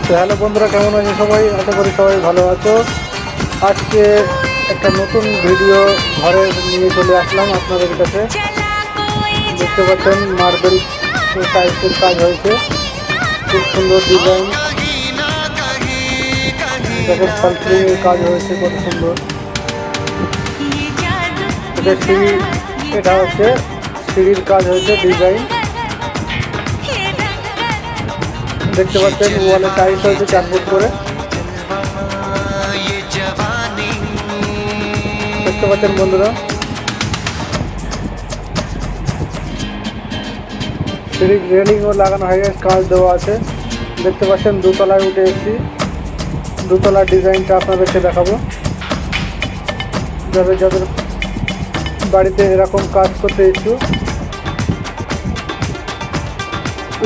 তো হ্যালো বন্ধুরা, কেমন আছে সবাই? আশা করি সবাই ভালো আছো। আজকে একটা নতুন ভিডিও ঘরে নিয়ে চলে আসলাম আপনাদের কাছে। দেখতে পাচ্ছেন মার্বেল টাইপের কাজ হয়েছে, খুব সুন্দর ডিজাইন। দেখেন ফলফিলিংয়ের কাজ হয়েছে কত সুন্দর। এটা হচ্ছে সিঁড়ির কাজ হয়েছে, ডিজাইন। দেখতে পাচ্ছেন ওয়ালে টাইলস হয়েছে 4 ফুট করে। দেখতে পাচ্ছেন বন্ধুরা, সিঁড়ির রেলিংও লাগানো হয়ে গেছে, কাজ দেওয়া আছে। দেখতে পাচ্ছেন দোতলায় উঠে এসেছি, দোতলার ডিজাইনটা আপনাদেরকে দেখাবো। যাদের যাদের বাড়িতে এরকম কাজ করতে ইচ্ছুক,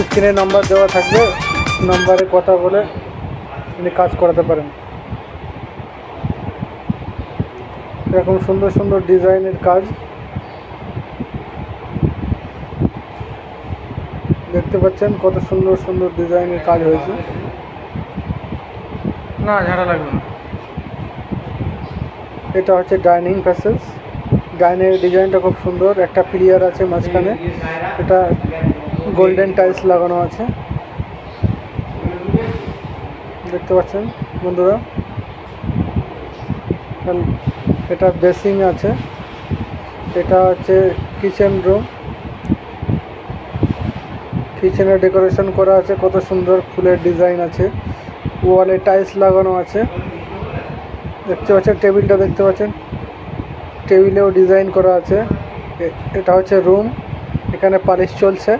স্ক্রিনে নাম্বার দেওয়া থাকবে, নাম্বারে কথা বলে আপনি কাজ করাতে পারেন। এরকম সুন্দর সুন্দর ডিজাইনের কাজ দেখতে পাচ্ছেন, কত সুন্দর সুন্দর ডিজাইনের কাজ হয়েছে। না ঝাড়া লাগবে না। এটা হচ্ছে ডাইনিং প্যাসেজ। ডাইনের ডিজাইনটা খুব সুন্দর, একটা প্লেয়ার আছে মাঝখানে, এটা গোল্ডেন টাইলস লাগানো আছে। দেখতে পাচ্ছেন বন্ধুরা, এটা বেসিং আছে। এটা হচ্ছে কিচেন রুম, কিচেনে ডেকোরেশন করা আছে, কত সুন্দর ফুলের ডিজাইন আছে। ওয়ালে টাইলস লাগানো আছে। দেখতে পাচ্ছেন টেবিলটা, দেখতে পাচ্ছেন টেবিলেও ডিজাইন করা আছে। এটা হচ্ছে রুম, এখানে পালিশ চলছে।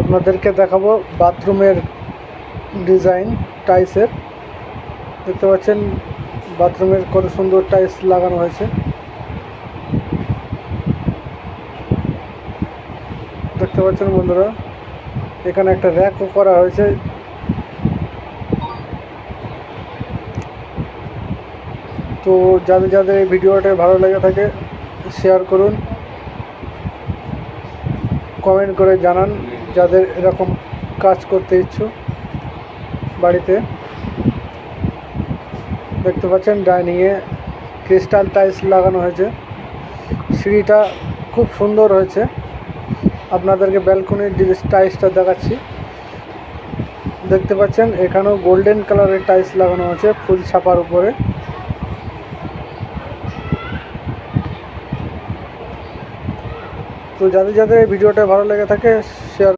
আপনাদেরকে দেখাবো বাথরুমের ডিজাইন টাইলসের। দেখতে পাচ্ছেন বাথরুমের কত সুন্দর টাইলস লাগানো হয়েছে। দেখতে পাচ্ছেন বন্ধুরা, এখানে একটা র্যাকও করা হয়েছে। তো যাদের যাদের এই ভিডিওটা ভালো লেগে থাকে শেয়ার করুন, কমেন্ট করে জানান যাদের এরকম কাজ করতে ইচ্ছুক বাড়িতে। দেখতে পাচ্ছেন ডাইনিংয়ে ক্রিস্টাল টাইলস লাগানো হয়েছে। সিঁড়িটা খুব সুন্দর হয়েছে। আপনাদেরকে ব্যালকনির টাইলসটা দেখাচ্ছি। দেখতে পাচ্ছেন এখানেও গোল্ডেন কালারের টাইলস লাগানো আছে ফুল ছাপার উপরে। তো যাদের যাদের এই ভিডিওটা ভালো লেগে থাকে শেয়ার